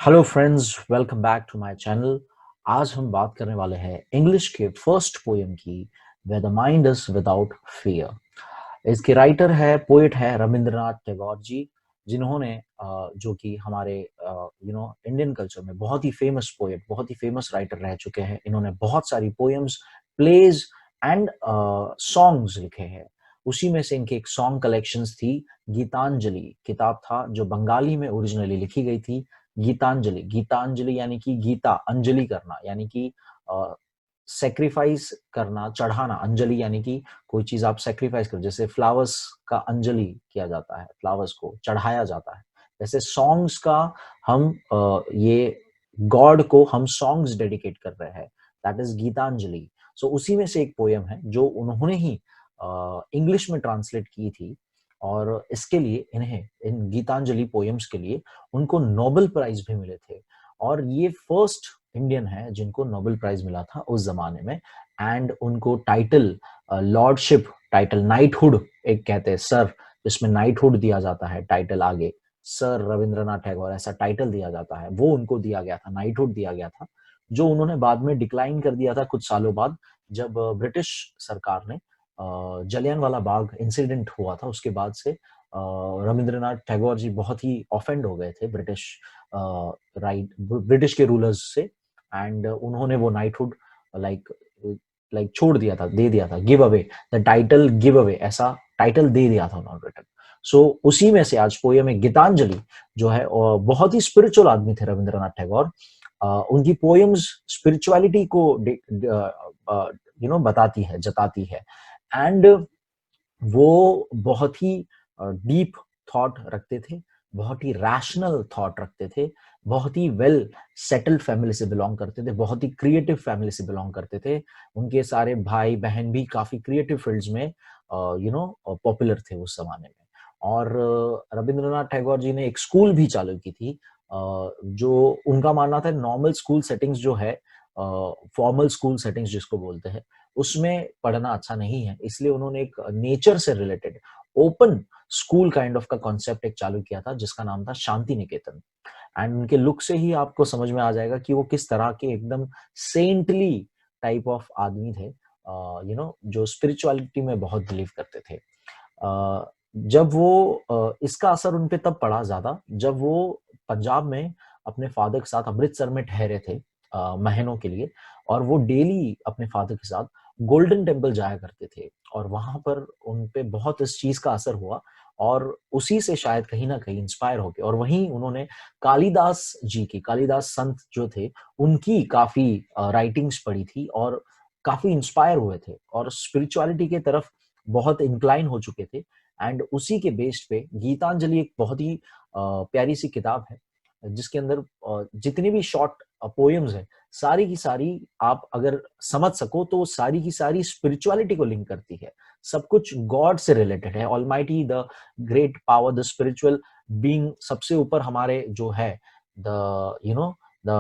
Hello friends, welcome back to my channel. आज हम बात करने वाले हैं इंग्लिश के फर्स्ट पोएम की, where the mind is without fear. इसके राइटर है, पोएट है रविंद्रनाथ टैगोर जी, जिन्होंने जो कि हमारे इंडियन कल्चर में बहुत ही फेमस पोएट, बहुत ही फेमस राइटर रह चुके हैं। इन्होंने बहुत सारी पोएम्स, प्लेज एंड सॉन्ग्स लिखे हैं। उसी में से इनकी एक सॉन्ग कलेक्शंस थी। गीतांजलि किताब था जो बंगाली में ओरिजिनली लिखी गई थी। गीतांजलि, गीतांजलि यानी कि गीता अंजलि करना, यानी कि सेक्रीफाइस करना, चढ़ाना। अंजलि यानी कि कोई चीज आप सेक्रीफाइस कर, जैसे फ्लावर्स का अंजलि किया जाता है, फ्लावर्स को चढ़ाया जाता है। वैसे सॉन्ग्स का हम ये गॉड को हम सॉन्ग्स डेडिकेट कर रहे हैं, दैट इज गीतांजलि। सो उसी में से एक पोयम है जो उन्होंने ही इंग्लिश में ट्रांसलेट की थी, और इसके लिए इन्हें, इन गीतांजलि पोयम्स के लिए उनको नोबेल प्राइज भी मिले थे। और ये फर्स्ट इंडियन है जिनको नोबेल प्राइज मिला था उस जमाने में। एंड उनको टाइटल लॉर्डशिप, टाइटल नाइटहुड एक कहते हैं, सर, जिसमें नाइटहुड दिया जाता है, टाइटल आगे सर रविंद्रनाथ टैगोर ऐसा टाइटल दिया जाता है, वो उनको दिया गया था, नाइटहुड दिया गया था, जो उन्होंने बाद में डिक्लाइन कर दिया था कुछ सालों बाद, जब ब्रिटिश सरकार ने जलियांवाला बाग इंसिडेंट हुआ था। उसके बाद से रविंद्रनाथ टैगोर जी बहुत ही ऑफेंड हो गए थे ब्रिटिश के रूलर्स से। एंड उन्होंने वो नाइटहुड लाइक लाइक छोड़ दिया था, दे दिया था, give away the title, give away ऐसा टाइटल दे दिया था उन्होंने रिटर्न। सो उसी में से आज पोयम है गीतांजलि, जो है बहुत ही स्पिरिचुअल आदमी थे रविंद्रनाथ टैगोर। उनकी पोयम्स स्पिरिचुअलिटी को बताती है, जताती है। एंड वो बहुत ही डीप थॉट रखते थे, बहुत ही रैशनल थॉट रखते थे, बहुत ही वेल सेटल्ड फैमिली से बिलोंग करते थे, बहुत ही क्रिएटिव फैमिली से बिलोंग करते थे। उनके सारे भाई बहन भी काफी क्रिएटिव फील्ड्स में पॉपुलर थे उस जमाने में। और रविंद्रनाथ टैगोर जी ने एक स्कूल भी चालू की थी, जो उनका मानना था नॉर्मल स्कूल सेटिंग्स जो है, फॉर्मल स्कूल सेटिंग्स जिसको बोलते हैं, उसमें पढ़ना अच्छा नहीं है, इसलिए उन्होंने एक नेचर से related open school kind of का कॉन्सेप्ट एक चालू किया था, जिसका नाम था शांति निकेतन। एंड उनके लुक से ही आपको समझ में आ जाएगा कि वो किस तरह के एकदम सेंटली टाइप ऑफ आदमी थे, जो स्पिरिचुअलिटी में बहुत बिलीव करते थे। जब वो इसका असर उन पे तब पड़ा ज्यादा जब वो पंजाब में अपने फादर के साथ अमृतसर में ठहरे थे महीनों के लिए। और वो डेली अपने फादर के साथ गोल्डन टेम्पल जाया करते थे, और वहां पर उन पे बहुत इस चीज का असर हुआ, और उसी से शायद कहीं ना कहीं इंस्पायर होके, और वहीं उन्होंने कालिदास जी की, कालिदास संत जो थे, उनकी काफी राइटिंग्स पढ़ी थी, और काफी इंस्पायर हुए थे, और स्पिरिचुअलिटी के तरफ बहुत इंक्लाइन हो चुके थे। एंड उसी के बेस्ड पे गीतांजलि एक बहुत ही प्यारी सी किताब है, जिसके अंदर जितनी भी शॉर्ट पोएम्स है, सारी की सारी आप अगर समझ सको तो सारी की सारी स्पिरिचुअलिटी को लिंक करती है। सब कुछ गॉड से रिलेटेड है, almighty, the great power, the spiritual being, सबसे ऊपर हमारे जो है, द द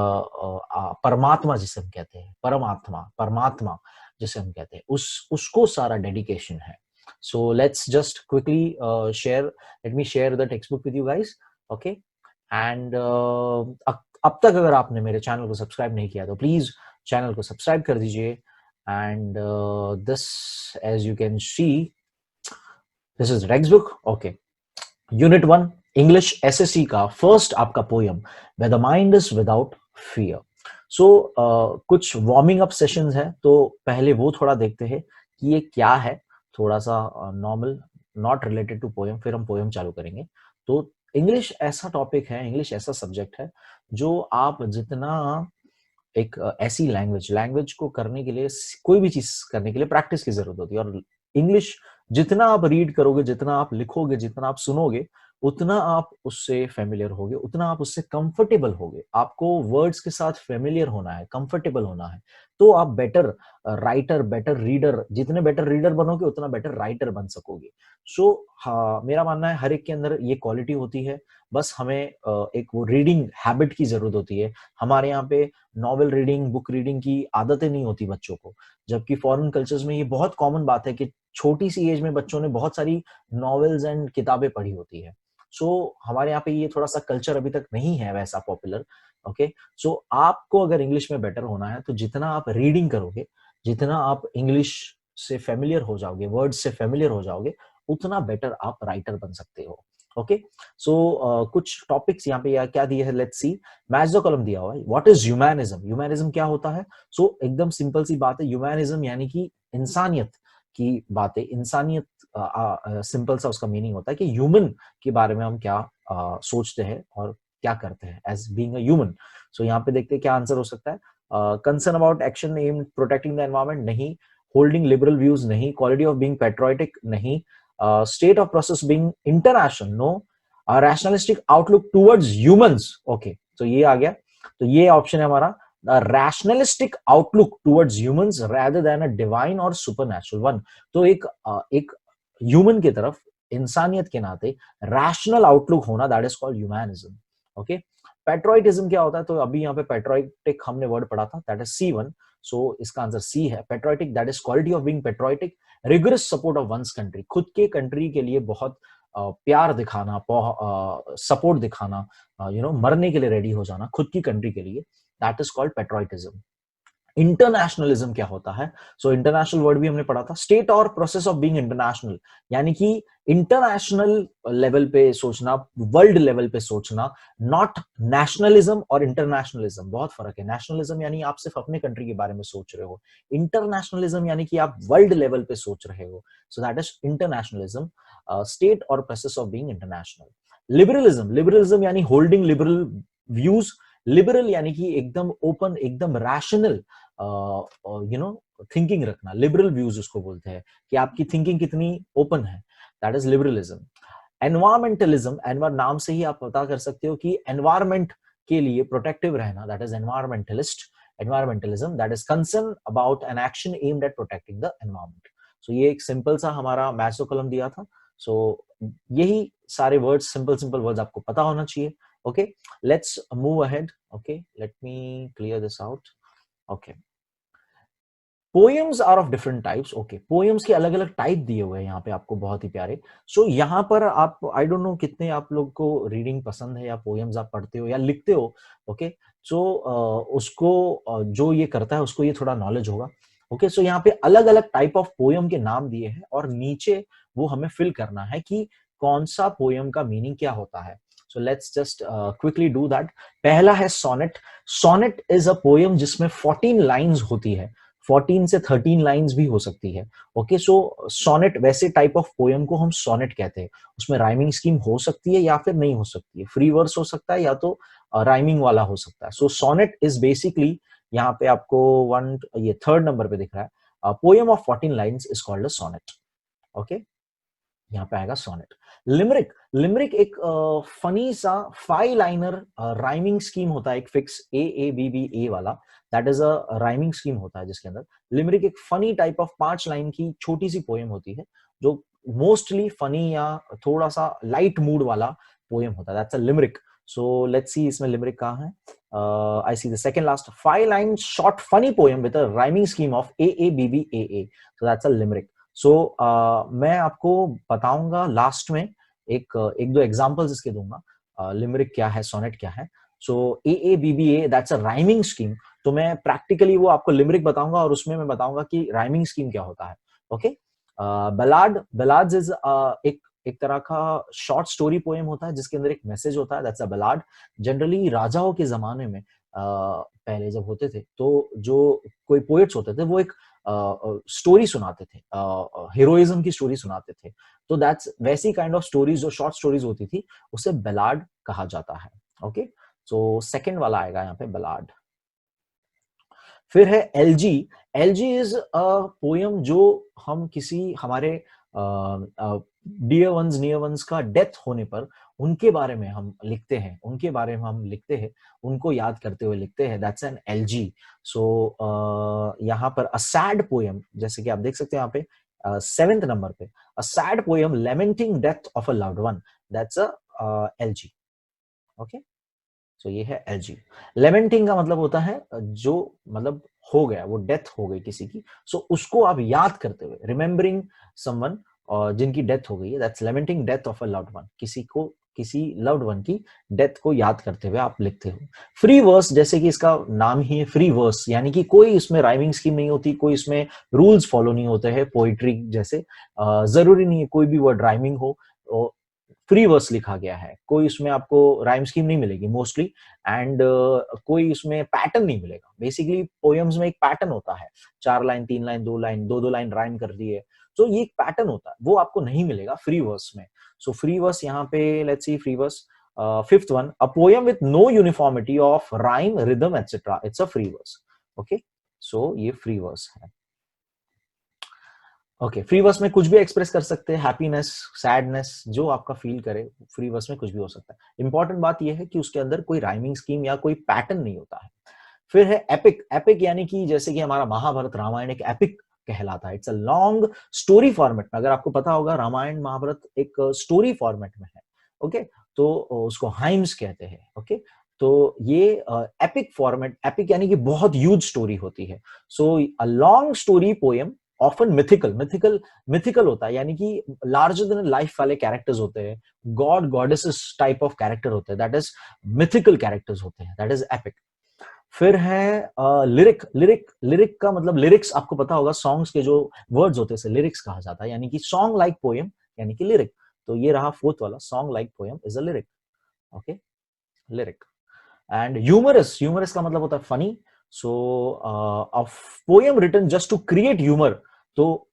परमात्मा जिसे हम कहते हैं, परमात्मा, परमात्मा जिसे हम कहते हैं, उसको सारा डेडिकेशन है। So let's just quickly share, let me share the text book with you guys, okay. And अब तक अगर आपने मेरे चैनल को सब्सक्राइब नहीं किया तो प्लीज चैनल को सब्सक्राइब कर दीजिए। And this, as you can see, this is text book, okay. Unit 1 English SSC का फर्स्ट आपका poem, where the mind is without fear. So कुछ वार्मिंग अप सेशंस है, तो पहले वो थोड़ा देखते हैं कि ये क्या है, थोड़ा सा normal, not related to poem, फिर हम पोयम चालू करेंगे। तो इंग्लिश ऐसा टॉपिक है, इंग्लिश ऐसा सब्जेक्ट है, जो आप जितना एक ऐसी लैंग्वेज, लैंग्वेज को करने के लिए, कोई भी चीज करने के लिए प्रैक्टिस की जरूरत होती है। और इंग्लिश जितना आप रीड करोगे, जितना आप लिखोगे, जितना आप सुनोगे, उतना आप उससे फेमिलियर होगे, उतना आप उससे कंफर्टेबल होगे। आपको वर्ड्स के साथ फेमिलियर होना है, कंफर्टेबल होना है, तो आप बेटर राइटर, बेटर रीडर, जितने बेटर रीडर बनोगे उतना बेटर राइटर बन सकोगे। सो हाँ, मेरा मानना है हर एक के अंदर ये क्वालिटी होती है, बस हमें एक वो रीडिंग हैबिट की जरूरत होती है। हमारे यहाँ पे नॉवेल रीडिंग, बुक रीडिंग की आदतें नहीं होती बच्चों को, जबकि फॉरेन कल्चर्स में ये बहुत कॉमन बात है कि छोटी सी एज में बच्चों ने बहुत सारी नॉवेल्स एंड किताबें पढ़ी होती है। सो हमारे यहाँ पे ये थोड़ा सा कल्चर अभी तक नहीं है वैसा पॉपुलर। ओके, सो आपको अगर इंग्लिश में बेटर होना है तो जितना आप रीडिंग करोगे, जितना आप इंग्लिश से फेमिलियर हो जाओगे, वर्ड से फेमिलियर हो जाओगे, उतना बेटर आप राइटर बन सकते हो। ओके, सो कुछ टॉपिक्स यहाँ पे क्या दिए है, let's see. Match the column दिया हुआ है। What is humanism? ह्यूमैनिज्म क्या होता है? सो एकदम सिंपल सी बात है, ह्यूमैनिज्म यानी कि इंसानियत की बातें, इंसानियत सिंपल सा उसका मीनिंग होता है कि ह्यूमन के बारे में हम क्या सोचते हैं और क्या करते हैं as being a human. So यहाँ पे देखते हैं क्या आंसर हो सकता है। Concern about action aim protecting the environment, नहीं। होल्डिंग लिबरल व्यूज, नहीं। क्वालिटी ऑफ बीइंग पेट्रियोटिक, नहीं। State of process being international, no. Rationalistic outlook towards humans, okay, तो ये आ गया। तो ये ऑप्शन है हमारा, rationalistic outlook towards humans rather than a divine और सुपरनैचुरल वन। तो एक ह्यूमन की तरफ, इंसानियत के नाते रैशनल आउटलुक होना, that is called humanism. Okay, patriotism क्या होता है? तो अभी यहाँ पे पेट्रोइटिक हमने वर्ड पढ़ा था, दैट इज C1। सो इसका आंसर सी है, patriotic, that is quality of being patriotic, rigorous support of one's country, खुद के कंट्री के लिए बहुत प्यार दिखाना, सपोर्ट दिखाना, मरने के लिए रेडी हो जाना खुद की कंट्री के लिए, दैट इज कॉल्ड पेट्रोइटिज्म। इंटरनेशनलिज्म क्या होता है? सो इंटरनेशनल वर्ड भी हमने पढ़ा था, स्टेट और प्रोसेस ऑफ बीइंग इंटरनेशनल, यानी कि इंटरनेशनल लेवल पे सोचना, वर्ल्ड लेवल पे सोचना, नॉट नेशनलिज्म और इंटरनेशनलिज्म, बहुत फर्क है। नेशनलिज्म यानी आप सिर्फ अपने कंट्री के बारे में सोच रहे हो, इंटरनेशनलिज्म यानी कि आप वर्ल्ड लेवल पे सोच रहे हो, so that is internationalism, state और process of being international. Liberalism, liberalism यानी होल्डिंग लिबरल व्यूज, लिबरल यानी कि एकदम ओपन, एकदम रैशनल थिंकिंग रखना, लिबरल व्यूज उसको बोलते हैं कि आपकी थिंकिंग कितनी ओपन है, that is liberalism. Environmentalism, environ नाम से ही आप पता कर सकते हो कि एनवायरमेंट के लिए प्रोटेक्टिव रहना, that is environmentalist. Environmentalism, that is concern about an action aimed at protecting the environment. So ये एक सिंपल सा हमारा मैथ्स का कॉलम दिया था। सो यही सारे वर्ड्स, सिंपल सिंपल वर्ड्स आपको पता होना चाहिए। Okay, let's move ahead. Okay, let me clear this out. Okay, poems are of different types. Okay, poems के अलग अलग टाइप दिए हुए हैं यहाँ पे आपको, बहुत ही प्यारे। सो यहाँ पर आप, आई डोंट नो कितने आप लोग को रीडिंग पसंद है या पोएम्स आप पढ़ते हो या लिखते हो। ओके, सो उसको जो ये करता है उसको ये थोड़ा नॉलेज होगा। ओके, सो यहाँ पे अलग अलग टाइप ऑफ पोएम के नाम दिए हैं और नीचे वो हमें फिल करना है कि कौन सा पोएम का मीनिंग क्या होता है। So let's just quickly do that. पहला है sonnet. Sonnet is a poem जिसमें 14 लाइन्स होती है, 14 से 13 लाइंस भी हो सकती है। ओके, सो सोनेट, वैसे टाइप ऑफ पोएम को हम सोनेट कहते हैं। उसमें राइमिंग स्कीम हो सकती है या फिर नहीं हो सकती है, फ्री वर्स हो सकता है या तो राइमिंग वाला हो सकता है। सो सोनेट इज बेसिकली, यहाँ पे आपको ये थर्ड नंबर पे दिख रहा है, poem of 14 lines is called a sonnet. Okay, यहाँ पे आएगा सोनेट। लिमरिक, लिमरिक एक फनी सा 5 लाइनर राइमिंग स्कीम होता है, एक fix A A B B A वाला, that is a rhyming scheme होता है जिसके अंदर। लिमरिक एक फनी टाइप ऑफ 5 लाइन की छोटी सी पोएम होती है जो मोस्टली फनी या थोड़ा सा लाइट मूड वाला पोएम होता है, that's a limerick. So let's see इसमें लिमरिक कहाँ है। I see the second last, 5 line short funny poem with a rhyming scheme of A A B B A A, so that's a limerick. So मैं आपको बताऊंगा last में, एक दो examples इसके दूंगा, लिमरिक क्या है, सोनेट क्या है। सो A A B B A, that's a rhyming scheme. तो मैं प्रैक्टिकली वो आपको लिमरिक बताऊंगा और उसमें मैं बताऊंगा कि राइमिंग स्कीम क्या होता है। ओके, बलाड, बलाड्स इज एक तरह का शॉर्ट स्टोरी पोएम होता है जिसके अंदर एक मैसेज होता है, दैट्स अ बलाड। जनरली राजाओं के जमाने में पहले जब होते थे तो जो कोई पोएट्स होते थे वो एक स्टोरी सुनाते थे, हीरोइज्म की स्टोरी सुनाते थे। तो दैट्स वैसी काइंड ऑफ स्टोरीज जो शॉर्ट स्टोरीज होती थी उसे बलाड कहा जाता है। ओके, सो सेकंड वाला आएगा यहाँ पे बलाड। फिर है LG. LG is a poem जो हम किसी हमारे डियर वंस, नियर वंस का डेथ होने पर उनके बारे में हम लिखते हैं, उनके बारे में हम लिखते हैं, उनको याद करते हुए लिखते हैं, दैट्स एन एलजी। सो यहाँ पर अ सैड पोयम, जैसे कि आप देख सकते हैं यहाँ पे 7th नंबर पे, a sad poem lamenting death of a loved one, that's a elegy. Okay, so ये है एलजी। लेमेंटिंग का मतलब होता है जो मतलब हो गया, वो डेथ हो गई किसी की, सो उसको आप याद करते हुए, रिमेम्बरिंग समवन जिनकी डेथ हो गई है, that's lamenting death of a loved one, किसी को किसी लव्ड वन की डेथ को याद करते हुए आप लिखते हो। फ्री वर्स, जैसे कि इसका नाम ही है फ्री वर्स, यानी कि कोई इसमें राइमिंग स्कीम नहीं होती, कोई इसमें रूल्स फॉलो नहीं होते हैं पोइट्री जैसे। जरूरी नहीं है कोई भी वर्ड राइमिंग हो, फ्री वर्स लिखा गया है, कोई उसमें आपको राइम स्कीम नहीं मिलेगी मोस्टली, एंड कोई उसमें पैटर्न नहीं मिलेगा। बेसिकली पोएम्स में एक पैटर्न होता है, 4 line 3 line 2 line, 2 2 line rhyme कर दिए, तो ये एक पैटर्न होता है, वो आपको नहीं मिलेगा फ्री वर्स में। सो फ्री वर्स यहाँ पे let's see free verse, fifth one, a poem with no uniformity of rhyme rhythm etcetera, it's a free verse. Okay, so ये फ्री वर्स है। ओके, फ्री वर्स में कुछ भी express कर सकते हैं, हैप्पीनेस, सैडनेस, जो आपका फील करे, फ्री वर्स में कुछ भी हो सकता है। इंपॉर्टेंट बात यह है कि उसके अंदर कोई राइमिंग स्कीम या कोई पैटर्न नहीं होता है। फिर है एपिक। एपिक यानी कि जैसे कि हमारा महाभारत रामायण एक एपिक कहलाता है, it's a long story format में। अगर आपको पता होगा रामायण महाभारत एक स्टोरी फॉर्मेट में है, ओके, तो उसको हाइम्स कहते हैं। ओके, तो ये एपिक फॉर्मेट, एपिक यानी कि बहुत ह्यूज स्टोरी होती है। So a long story poem, often mythical, mythical होता है, यानी कि लार्जर देन लाइफ वाले कैरेक्टर्स होते हैं, god goddesses type of character होते हैं, दैट इज मिथिकल कैरेक्टर्स होते हैं, दैट इज एपिक। फिर है लिरिक। लिरिक का मतलब, लिरिक्स आपको पता होगा, सॉन्ग्स के जो वर्ड्स होते हैं लिरिक्स कहा जाता है, यानी कि सॉन्ग लाइक पोएम यानी कि लिरिक। तो ये रहा फोर्थ वाला, song like poem is a lyric. Okay, lyric. And humorous, humorous का मतलब होता है funny. So a poem written just to create humour, तो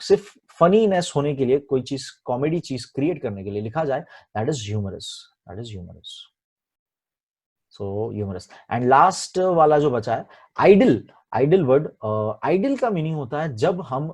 सिर्फ फनीनेस होने के लिए, कोई चीज कॉमेडी चीज क्रिएट करने के लिए लिखा जाए, that is humorous, that is humorous. So humorous. And last वाला जो बचा है, आइडल। आइडल वर्ड, आइडल का मीनिंग होता है जब हम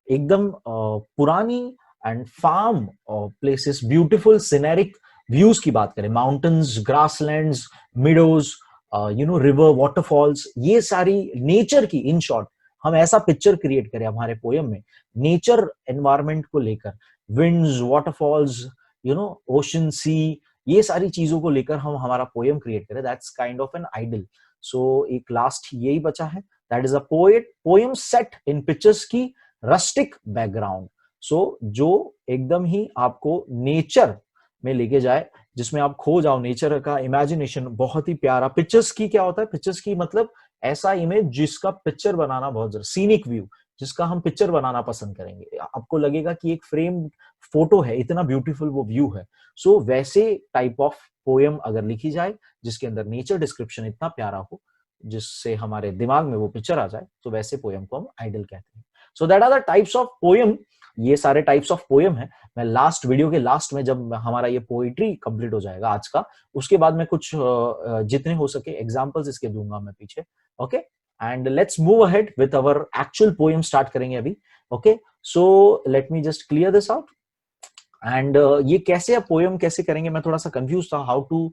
एकदम पुरानी and farm places, beautiful scenic views की बात करें, mountains, grasslands, meadows, river, waterfalls, ये सारी नेचर की, इन शॉर्ट हम ऐसा पिक्चर क्रिएट करें हमारे पोयम में, नेचर एनवायरमेंट को लेकर, विंड्स, वाटरफॉल्स, ओशन, सी, ये सारी चीजों को लेकर हम हमारा पोयम क्रिएट करें, that's kind of an idyll. So एक लास्ट यही बचा है, that is a poem set in pictures की रस्टिक बैकग्राउंड। सो जो एकदम ही आपको नेचर में लेके जाए, जिसमें आप खो जाओ, नेचर का इमेजिनेशन बहुत ही प्यारा। पिक्चर्स की क्या होता है, पिक्चर्स की मतलब ऐसा इमेज जिसका पिक्चर बनाना बहुत जरूरी, सीनिक व्यू, जिसका हम पिक्चर बनाना पसंद करेंगे, आपको लगेगा कि एक फ्रेम फोटो है, इतना ब्यूटीफुल वो व्यू है। सो वैसे टाइप ऑफ पोएम अगर लिखी जाए, जिसके अंदर नेचर डिस्क्रिप्शन इतना प्यारा हो, जिससे हमारे दिमाग में वो पिक्चर आ जाए, तो वैसे पोएम को हम आइडल कहते हैं। So that are the types of poem. ये सारे टाइप्स ऑफ पोएम है। मैं लास्ट वीडियो के लास्ट में, जब हमारा ये पोइट्री कंप्लीट हो जाएगा आज का, उसके बाद मैं कुछ जितने हो सके एग्जांपल्स इसके दूंगा मैं पीछे। Okay, and let's move ahead with our actual poem, start करेंगे अभी। Okay, so let me just clear this out. And ये कैसे आप पोएम कैसे करेंगे, मैं थोड़ा सा कंफ्यूज था how to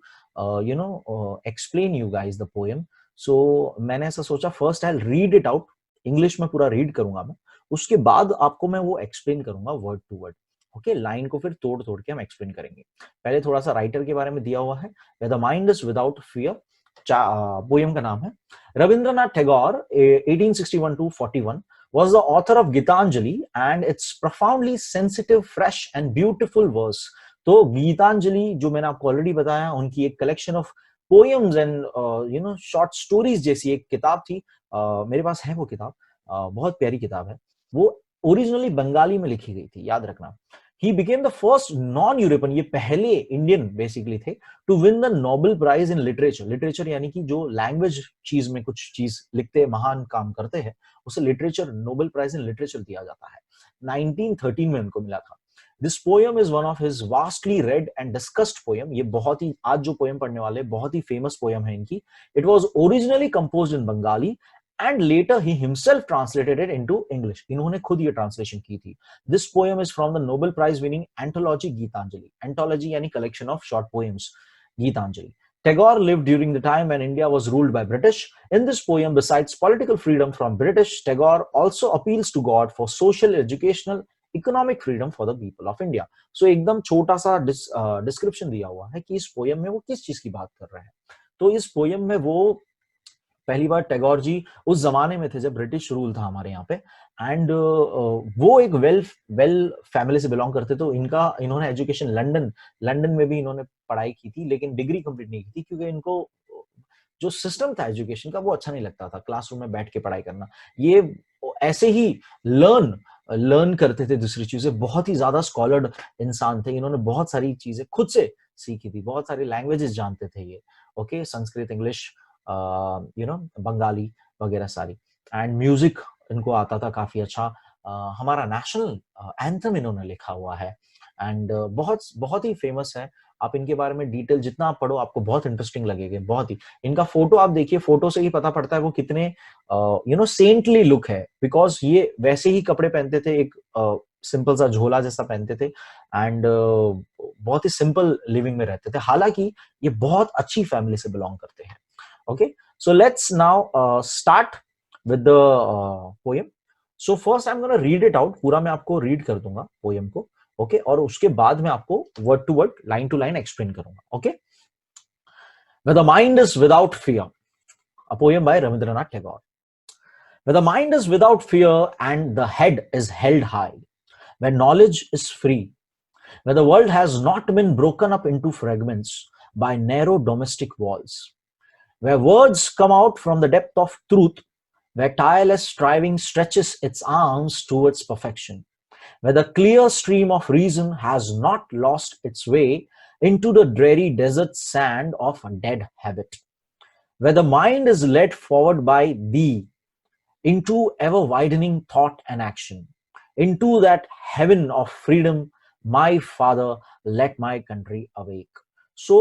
explain you guys the poem. So मैंने ऐसा सोचा, first I read it out, English में पूरा रीड करूंगा मैं, उसके बाद आपको मैं वो एक्सप्लेन करूंगा word to word. Okay, line को फिर तोड़ तोड़ के हम एक्सप्लेन करेंगे। पहले थोड़ा सा राइटर के बारे में दिया हुआ है, the mind is without fear, poem का नाम है। Rabindranath Tagore 1861 to 41 was the author of Gitanjali and its profoundly sensitive, fresh and beautiful verse. तो गीतांजलि, जो मैंने आपको ऑलरेडी बताया, उनकी एक collection of poems and short stories जैसी एक किताब थी। मेरे पास है वो किताब, बहुत प्यारी किताब है। वो ओरिजिनली बंगाली में लिखी गई थी, याद रखना। He became the first non European, ये पहले इंडियन बेसिकली थे, to win the Nobel prize in literature. Literature यानी कि जो लैंग्वेज चीज में कुछ चीज लिखते हैं, महान काम करते हैं, उसे literature, Nobel prize in literature दिया जाता है। 1913 में उनको मिला था। This poem is one of his vastly read and discussed poem. ये बहुत ही, आज जो पोएम पढ़ने वाले, बहुत ही फेमस पोएम है इनकी। It was originally composed in Bengali and later he himself translated it into English. इन्होंने खुद ये ट्रांसलेशन की थी। This poem is from the Nobel prize winning anthology Gitanjali. Anthology यानी collection of short poems, Gitanjali. Tagore lived during the time when India was ruled by British. In this poem, besides political freedom from British, Tagore also appeals to God for social, educational, economic freedom for the people of India. So एकदम छोटा सा description दिया हुआ है कि इस poem में वो किस चीज की बात कर रहे हैं। तो इस पोयम में वो पहली बार टैगोर जी उस जमाने में थे जब ब्रिटिश रूल था हमारे यहाँ पे, एंड वो एक वेल फैमिली से बिलोंग करते, तो इन्होंने एजुकेशन लंदन में भी इन्होंने पढ़ाई की थी, लेकिन डिग्री कंप्लीट नहीं की थी, क्योंकि इनको जो सिस्टम था एजुकेशन का वो अच्छा नहीं लगता था, क्लासरूम में बैठ के पढ़ाई करना। ये ऐसे ही लर्न करते थे दूसरी चीजें, बहुत ही ज्यादा स्कॉलर्ड इंसान थे, इन्होंने बहुत सारी चीजें खुद से सीखी थी, बहुत सारी लैंग्वेजेस जानते थे ये, ओके, संस्कृत, इंग्लिश, बंगाली वगैरह सारी, एंड म्यूजिक इनको आता था काफी अच्छा। हमारा नेशनल एंथम इन्होंने लिखा हुआ है, एंड बहुत बहुत ही फेमस है। आप इनके बारे में डिटेल जितना आप पढ़ो आपको बहुत इंटरेस्टिंग लगेगा, बहुत ही। इनका फोटो आप देखिए, फोटो से ही पता पड़ता है वो कितने सेंटली लुक है, बिकॉज ये वैसे ही कपड़े पहनते थे, एक सिंपल सा झोला जैसा पहनते थे, एंड बहुत ही सिंपल लिविंग में रहते थे, हालांकि ये बहुत अच्छी फैमिली से बिलोंग करते हैं। Okay, so let's now start with the poem. So first I am gonna read it out, पूरा मैं आपको रीड कर दूंगा पोएम को, ओके, और उसके बाद मैं आपको word to word, line to line explain करूंगा, okay. Where the mind is without fear, a poem by Rabindranath Tagore. Where the mind is without fear and the head is held high, where knowledge is free, where the world has not been broken up into fragments by narrow domestic walls, where words come out from the depth of truth, where tireless striving stretches its arms towards perfection, where the clear stream of reason has not lost its way into the dreary desert sand of a dead habit, where the mind is led forward by thee into ever widening thought and action, into that heaven of freedom, my father, let my country awake. सो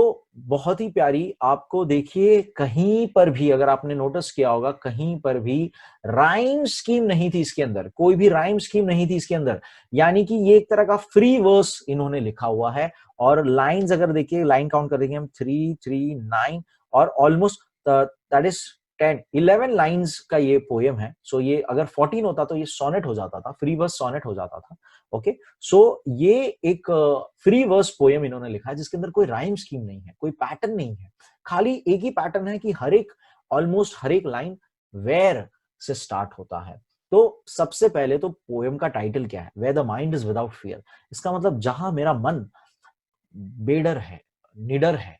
बहुत ही प्यारी, आपको देखिए कहीं पर भी, अगर आपने notice किया होगा, कहीं पर भी राइम स्कीम नहीं थी इसके अंदर, कोई भी राइम स्कीम नहीं थी इसके अंदर, यानी कि ये एक तरह का फ्री वर्स इन्होंने लिखा हुआ है। और लाइंस अगर देखिए, लाइन काउंट कर देंगे हम, 3 3 9 और ऑलमोस्ट दैट इज 11 लाइंस का ये पोएम है। सो ये अगर 14 होता तो ये सोनेट हो जाता था, फ्री वर्स सोनेट हो जाता था, ओके। सो ये एक फ्री वर्स पोएम इन्होंने लिखा है, जिसके अंदर कोई राइम स्कीम नहीं है, कोई पैटर्न नहीं है, खाली एक ही पैटर्न है कि ऑलमोस्ट हर एक लाइन वेयर से स्टार्ट होता है। तो सबसे पहले तो पोएम का टाइटल क्या है, where the mind is without fear. इसका मतलब जहां मेरा मन बेडर है, निडर है,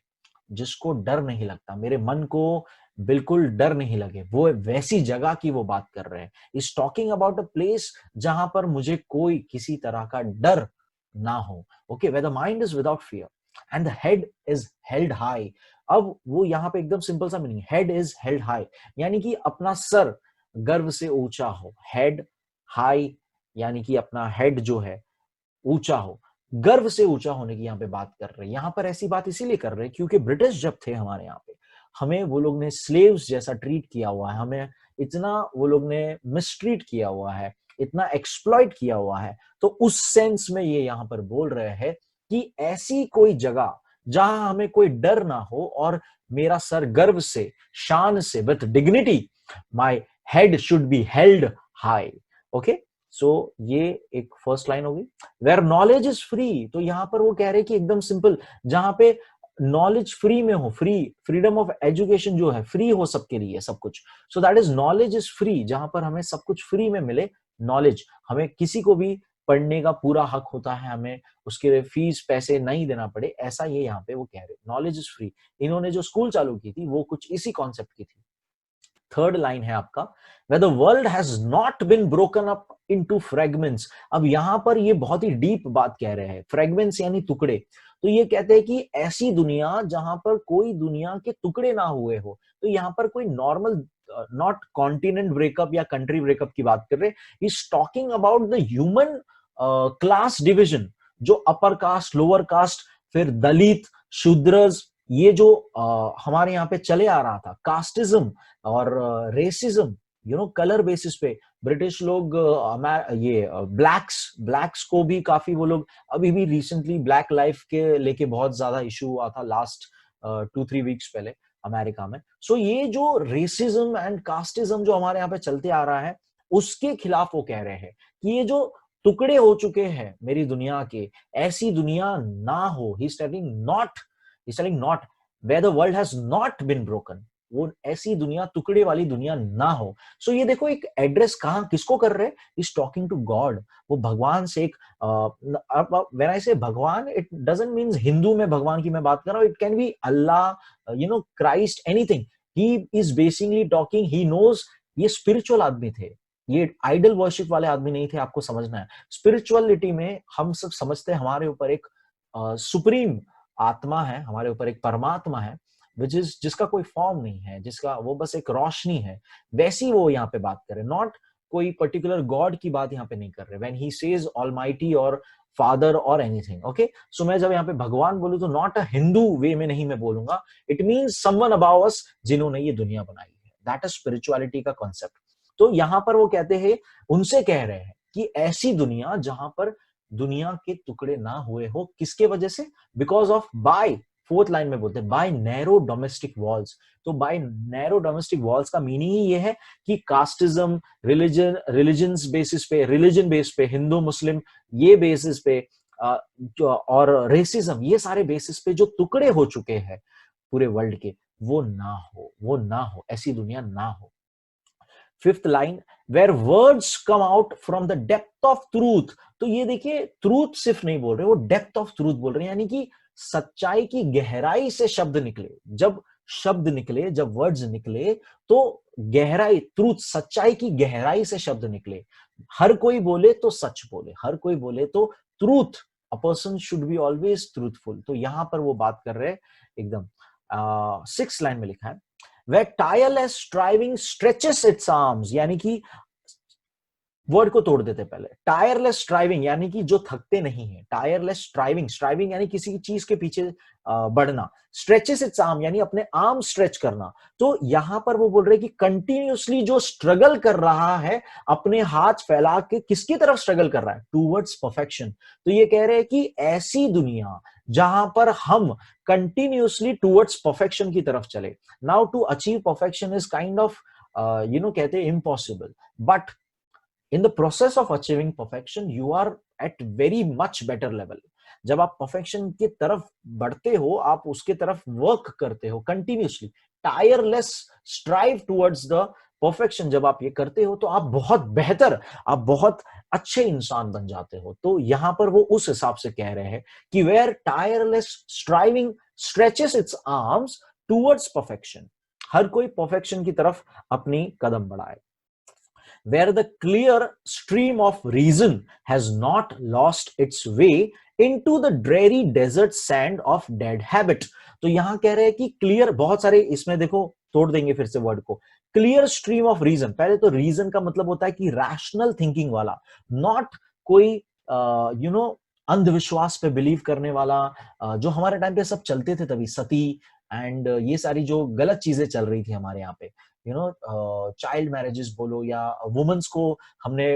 जिसको डर नहीं लगता, मेरे मन को बिल्कुल डर नहीं लगे, वो वैसी जगह की वो बात कर रहे हैं। Is talking about a place जहां पर मुझे कोई किसी तरह का डर ना हो, okay. Where the mind is without fear and the head is held high. अब वो यहाँ पे एकदम सिंपल सा meaning, head is held high, यानी कि अपना सर गर्व से ऊंचा हो, हेड हाई यानी कि अपना हेड जो है ऊंचा हो, गर्व से ऊंचा होने की यहाँ पे बात कर रहे हैं। यहाँ पर ऐसी बात इसीलिए कर रहे हैं क्योंकि ब्रिटिश जब थे हमारे यहाँ पे, हमें वो लोग ने स्लेव्स जैसा ट्रीट किया हुआ है, हमें इतना वो लोग ने मिसट्रीट किया हुआ है, इतना एक्सप्लॉइट किया हुआ है। तो उस सेंस में ये यहाँ पर बोल रहे हैं कि ऐसी कोई जगह जहां हमें कोई डर ना हो और मेरा सर गर्व से, शान से, with dignity, my head should be held high, okay. So ये एक फर्स्ट लाइन होगी। वेयर नॉलेज इज फ्री, तो यहां पर वो कह रहे हैं कि एकदम सिंपल, जहां पे नॉलेज फ्री में हो, फ्रीडम ऑफ एजुकेशन जो है फ्री हो सबके लिए, सब कुछ। सो that is knowledge is free, जहां पर हमें सब कुछ फ्री में मिले, नॉलेज, हमें किसी को भी पढ़ने का पूरा हक होता है, हमें उसके लिए फीस पैसे नहीं देना पड़े, ऐसा ये यहाँ पे वो कह रहे, नॉलेज इज फ्री। इन्होंने जो स्कूल चालू की थी वो कुछ इसी कॉन्सेप्ट की थी। थर्ड लाइन है आपका, where the world has not been broken up into fragments। अब यहां पर ये बहुत ही डीप बात कह रहे हैं, फ्रेगमेंट्स यानी टुकड़े। तो ये कहते हैं कि ऐसी दुनिया जहां पर कोई दुनिया के टुकड़े ना हुए हो। तो यहां पर कोई नॉर्मल, नॉट कॉन्टिनेंट ब्रेकअप या कंट्री ब्रेकअप की बात कर रहे, is talking about the human class division, जो अपर कास्ट, लोअर कास्ट, फिर दलित, शूद्रज, ये जो हमारे यहाँ पे चले आ रहा था, कास्टिज्म और रेसिज्म, कलर बेसिस पे ब्रिटिश लोग ये ब्लैक्स को भी काफी, वो लोग अभी भी रिसेंटली ब्लैक लाइफ के लेके बहुत ज्यादा इशू हुआ था लास्ट 2-3 वीक्स पहले अमेरिका में। सो ये जो रेसिज्म एंड कास्टिज्म जो हमारे यहाँ पे चलते आ रहा है, उसके खिलाफ वो कह रहे हैं कि ये जो टुकड़े हो चुके हैं मेरी दुनिया के, ऐसी दुनिया ना हो। He's telling not, where the world has not been broken, वो ऐसी दुनिया, टुकड़े वाली दुनिया ना हो। सो ये देखो एक एड्रेस कहाँ किसको कर रहे हैं, इज टॉकिंग टू गॉड। वो भगवान से एक व्हेन आई से भगवान, इट डजंट मीन्स हिंदू में भगवान की मैं बात कर रहा हूँ, it can be Allah, Christ, anything. He is basically talking, he knows. ये स्पिरिचुअल आदमी थे, ये आइडल वर्शिप वाले आदमी नहीं थे, आपको समझना है। स्पिरिचुअलिटी में हम सब समझते हैं हमारे ऊपर एक सुप्रीम आत्मा है, हमारे ऊपर एक परमात्मा है, जिसका कोई फॉर्म नहीं है, जिसका वो बस एक रोशनी है। वैसी वो यहाँ पे बात कर रहे, नॉट कोई पर्टिकुलर गॉड की बात यहाँ पे नहीं कर रहे। व्हेन ही सेज ऑलमाइटी और फादर और एनीथिंग, ओके। सो मैं जब यहाँ पे भगवान बोलूं तो नॉट अ हिंदू वे में नहीं मैं बोलूंगा, इट मीन्स समवन अबाउ अस, जिन्होंने ये दुनिया बनाई है। दैट इज स्पिरिचुअलिटी का कॉन्सेप्ट। तो यहाँ पर वो कहते हैं, उनसे कह रहे हैं कि ऐसी दुनिया जहां पर दुनिया के टुकड़े ना हुए हो, किसके वजह से, because of, by, fourth line में बोलते हैं बाय नैरो डोमेस्टिक वॉल्स। तो बाय नैरो डोमेस्टिक वॉल्स का मीनिंग ही ये है कि कास्टिज्म, रिलीजन बेसिस पे हिंदू मुस्लिम, ये बेसिस पे और रेसिज्म, ये सारे बेसिस पे जो टुकड़े हो चुके हैं पूरे वर्ल्ड के, वो ना हो, ऐसी दुनिया ना हो। Fifth line, where words come out from the depth of truth. तो ये देखिए, ट्रूथ सिर्फ नहीं बोल रहे, वो डेप्थ ऑफ ट्रूथ बोल रहे हैं, यानी कि सच्चाई की गहराई से शब्द निकले। जब शब्द निकले, जब वर्ड्स निकले, तो गहराई, ट्रूथ, सच्चाई की गहराई से शब्द निकले। हर कोई बोले तो सच बोले, हर कोई बोले तो truth, a person should be always truthful. तो यहां पर वो बात कर रहे हैं एकदम। सिक्स लाइन में लिखा है, where tireless striving stretches its arms, यानी कि वर्ड को तोड़ देते पहले। टायरलेस स्ट्राइविंग यानी कि जो थकते नहीं है, टायरलेस स्ट्राइविंग, स्ट्राइविंग यानी किसी चीज के पीछे बढ़ना, स्ट्रेचेस इट्स आर्म यानी अपने आर्म स्ट्रेच करना। तो यहां पर वो बोल रहे कि कंटिन्यूअसली जो स्ट्रगल कर रहा है, अपने हाथ फैला के किसकी तरफ स्ट्रगल कर रहा है, टूवर्ड्स परफेक्शन। तो ये कह रहे हैं कि ऐसी दुनिया जहां पर हम कंटिन्यूअसली टूवर्ड्स परफेक्शन की तरफ चले। Now to achieve perfection is kind of कहते हैं impossible, but in the process of achieving perfection you are at very much better level। जब आप परफेक्शन की तरफ बढ़ते हो, आप उसके तरफ वर्क करते हो continuously, tireless strive towards the perfection, जब आप ये करते हो तो आप बहुत बेहतर, आप बहुत अच्छे इंसान बन जाते हो। तो यहां पर वो उस हिसाब से कह रहे हैं कि where tireless striving stretches its arms towards perfection, हर कोई परफेक्शन की तरफ अपनी कदम बढ़ाए। where the clear stream of reason has not lost its way into the dreary desert sand of dead habit। तो यहां कह रहे हैं कि क्लियर, बहुत सारे इसमें देखो, तोड़ देंगे फिर से वर्ड को। क्लियर स्ट्रीम ऑफ रीजन, पहले तो रीजन का मतलब होता है कि रैशनल थिंकिंग वाला, नॉट कोई अंधविश्वास पे बिलीव करने वाला, जो हमारे टाइम पे सब चलते थे तभी, सती एंड ये सारी जो गलत चीजें चल रही थी हमारे यहाँ पे, चाइल्ड मैरिजेस बोलो, या वुमेन्स को हमने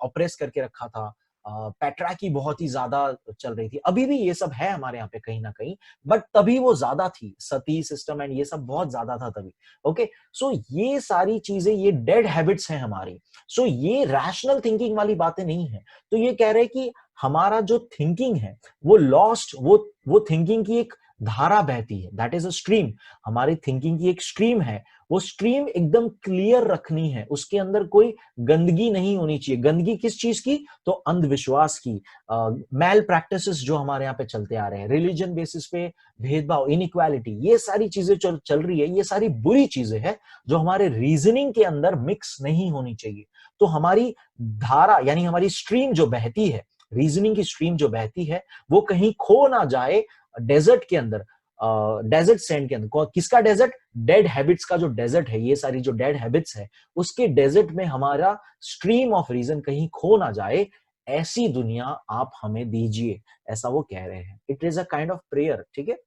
ऑप्रेस करके रखा था, पैट्रैकी बहुत ही ज्यादा चल रही थी। अभी भी ये सब है हमारे यहाँ पे कहीं ना कहीं, बट तभी वो ज्यादा थी, सती सिस्टम एंड ये सब बहुत ज्यादा था तभी। ओके, सो ये सारी चीजें, ये डेड हैबिट्स हैं हमारी। सो ये रैशनल थिंकिंग वाली बातें नहीं है। तो ये कह रहे हैं कि हमारा जो थिंकिंग है वो लॉस्ट, वो थिंकिंग की एक धारा बहती है, दैट इज अ स्ट्रीम। हमारी थिंकिंग की एक स्ट्रीम है, वो स्ट्रीम एकदम क्लियर रखनी है, उसके अंदर कोई गंदगी नहीं होनी चाहिए। गंदगी किस चीज की, तो अंधविश्वास की, मैल प्रैक्टिसेस जो हमारे यहाँ पे चलते आ रहे हैं, रिलीजन बेसिस पे भेदभाव, इनइक्वालिटी, ये सारी चीजें चल रही है, ये सारी बुरी चीजें हैं जो हमारे रीजनिंग के अंदर मिक्स नहीं होनी चाहिए। तो हमारी धारा यानी हमारी स्ट्रीम जो बहती है, रीजनिंग की स्ट्रीम जो बहती है, वो कहीं खो ना जाए डेजर्ट के अंदर, डेजर्ट सैंड के अंदर। किसका डेजर्ट, डेड हैबिट्स का जो डेजर्ट है, ये सारी जो डेड हैबिट्स है, उसके डेजर्ट में हमारा स्ट्रीम ऑफ रीजन कहीं खो ना जाए, ऐसी दुनिया आप हमें दीजिए, ऐसा वो कह रहे हैं। It is a kind of prayer, ठीक है।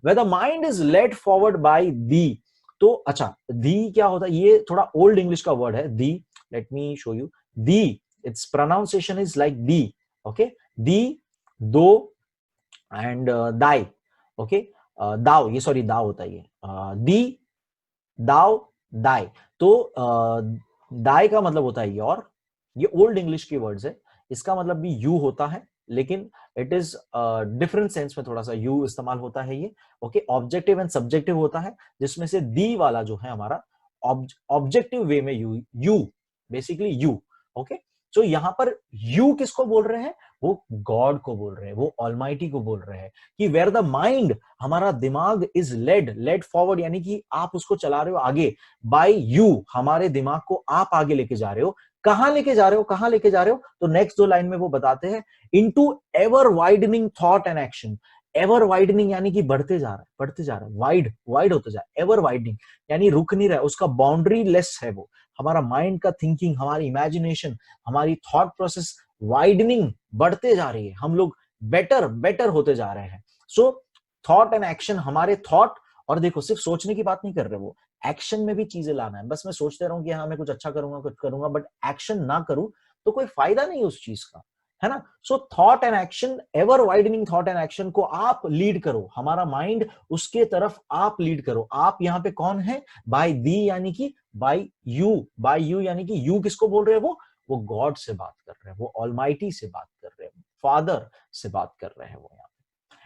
Where the mind is led forward by thee। तो अच्छा, दी क्या होता है, ये थोड़ा ओल्ड इंग्लिश का वर्ड है thee, let me show you. Thee, its pronunciation is like thee, okay, thee, thou and Dai, okay, दाव, ये सॉरी दाव होता है ये, दी, दाव, दाई। तो दाई का मतलब होता है योर, ये ओल्ड इंग्लिश की वर्ड्स है, इसका मतलब भी यू होता है, लेकिन इट इज डिफरेंट सेंस में थोड़ा सा यू इस्तेमाल होता है ये। ओके, ऑब्जेक्टिव एंड सब्जेक्टिव होता है, जिसमें से दी वाला जो है हमारा ऑब्जेक्टिव वे में यू बेसिकली यू। ओके, तो यहां पर यू किसको बोल रहे हैं? वो गॉड को बोल रहे हैं, वो ऑलमाइटी को बोल रहे हैं कि वेयर द माइंड, हमारा दिमाग इज लेड फॉरवर्ड, यानी कि आप उसको चला रहे हो आगे बाय यू, हमारे दिमाग को आप आगे लेके जा रहे हो। कहां लेके जा रहे हो, कहां लेके जा रहे हो? तो नेक्स्ट दो लाइन में वो बताते हैं, into ever widening thought and action. Ever widening यानी कि बढ़ते जा रहा है, बढ़ते जा रहा है, वाइड वाइड होते जा रहा है। एवर वाइडनिंग यानी रुक नहीं रहा है, उसका बाउंड्री लेस है वो। हमारा माइंड का थिंकिंग, हमारी इमेजिनेशन, हमारी थॉट प्रोसेस वाइडनिंग, बढ़ते जा रही है। हम लोग बेटर बेटर होते जा रहे हैं। सो थॉट एंड एक्शन, हमारे थॉट, और देखो सिर्फ सोचने की बात नहीं कर रहे वो, एक्शन में भी चीजें लाना है। बस मैं सोचते रहूं कि हाँ मैं कुछ अच्छा करूंगा, कुछ करूंगा, बट एक्शन ना करूं तो कोई फायदा नहीं उस चीज का, है ना। So thought and action, ever widening thought and action को आप लीड करो, हमारा माइंड उसके तरफ आप लीड करो। आप यहाँ पे कौन है? बाय दी यानी कि बाय यू, बाय यू यानी कि यू किसको बोल रहे हैं? वो गॉड से बात कर रहे हैं, वो ऑलमाइटी से बात कर रहे हैं, फादर से बात कर रहे हैं वो यहाँ।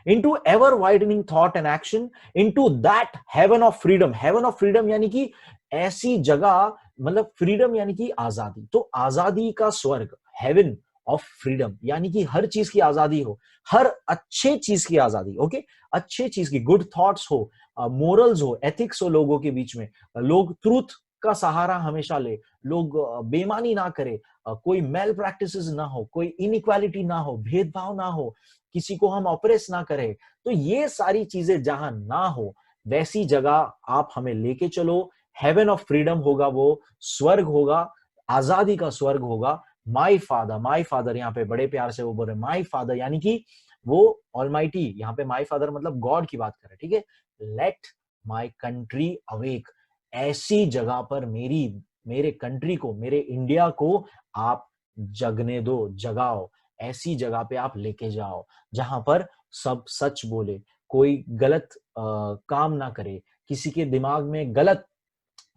into ever widening thought and action into that heaven of freedom। heaven of freedom यानी कि ऐसी जगह, मतलब फ्रीडम यानी कि आजादी, तो आजादी का स्वर्ग, हेवन ऑफ फ्रीडम यानी कि हर चीज की आजादी हो, हर अच्छे चीज की आजादी। ओके, अच्छे चीज की, गुड थॉट्स हो, मोरल्स हो, एथिक्स हो लोगों के बीच में, लोग ट्रूथ का सहारा हमेशा ले, लोग बेईमानी ना करे, कोई मेल प्रैक्टिसेस ना हो, कोई इनइक्वालिटी ना हो, भेदभाव ना हो, किसी को हम ऑपरेस ना करें। तो ये सारी चीजें जहां ना हो, वैसी जगह आप हमें लेके चलो। हेवन ऑफ फ्रीडम होगा वो, स्वर्ग होगा, आजादी का स्वर्ग होगा। माय फादर यहाँ पे बड़े प्यार से वो बोल रहे माय फादर, यानी कि वो ऑलमाइटी, यहाँ पे माय फादर मतलब गॉड की बात कर रहे, ठीक है। लेट माय कंट्री अवेक, ऐसी जगह पर मेरे कंट्री को, मेरे इंडिया को आप जगने दो, जगाओ, ऐसी जगह पे आप लेके जाओ जहां पर सब सच बोले, कोई गलत काम ना करे, किसी के दिमाग में गलत,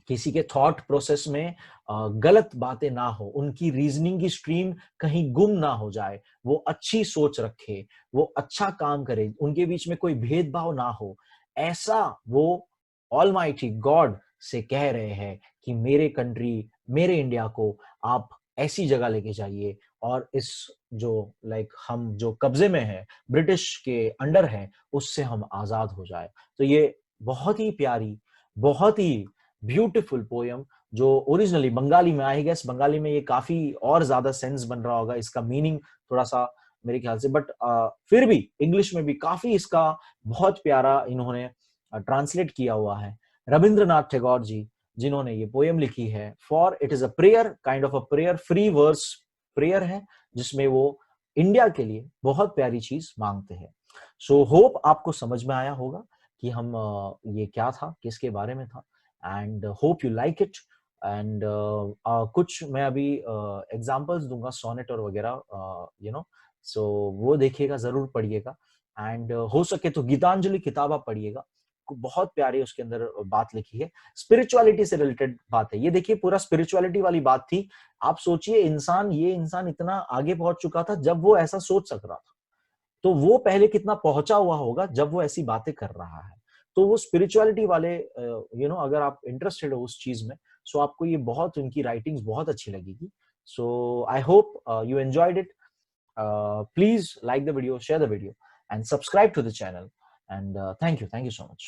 किसी के थॉट प्रोसेस में गलत बातें ना हो, उनकी रीजनिंग की स्ट्रीम कहीं गुम ना हो जाए, वो अच्छी सोच रखे, वो अच्छा काम करे, उनके बीच में कोई भेदभाव ना हो। ऐसा वो ऑलमाइटी गॉड से कह रहे हैं कि मेरे कंट्री, मेरे इंडिया को आप ऐसी जगह लेके जाइए, और इस जो हम जो कब्जे में है, ब्रिटिश के अंडर है, उससे हम आजाद हो जाए। तो ये बहुत ही प्यारी, बहुत ही ब्यूटीफुल पोयम, जो ओरिजिनली बंगाली में, आई गेस बंगाली में ये काफी और ज्यादा सेंस बन रहा होगा, इसका मीनिंग थोड़ा सा मेरे ख्याल से, बट फिर भी इंग्लिश में भी काफी इसका बहुत प्यारा इन्होंने ट्रांसलेट किया हुआ है। रविंद्रनाथ टैगोर जी जिन्होंने ये पोयम लिखी है, for it is a prayer, kind of a prayer, free verse prayer है, जिसमें वो इंडिया के लिए बहुत प्यारी चीज मांगते हैं। सो होप आपको समझ में आया होगा कि हम ये क्या था, किसके बारे में था, and hope you like it. And कुछ मैं अभी एग्जांपल्स दूंगा सोनेट और वगैरह, सो वो देखिएगा, जरूर पढ़िएगा। एंड हो सके तो गीतांजलि किताब आप पढ़िएगा, बहुत प्यारी उसके अंदर बात लिखी है, स्पिरिचुअलिटी से रिलेटेड बात है ये। देखिए पूरा स्पिरिचुअलिटी वाली बात थी। आप सोचिए, ये इंसान इतना आगे पहुंच चुका था जब वो ऐसा सोच सक रहा था, तो वो पहले कितना पहुंचा हुआ होगा जब वो ऐसी बातें कर रहा है। तो वो स्पिरिचुअलिटी वाले, अगर आप इंटरेस्टेड हो उस चीज में, सो आपको ये बहुत, उनकी राइटिंग्स बहुत अच्छी लगेगी। So I hope you enjoyed it. Please like the video, share the video, and subscribe to the channel. And thank you so much.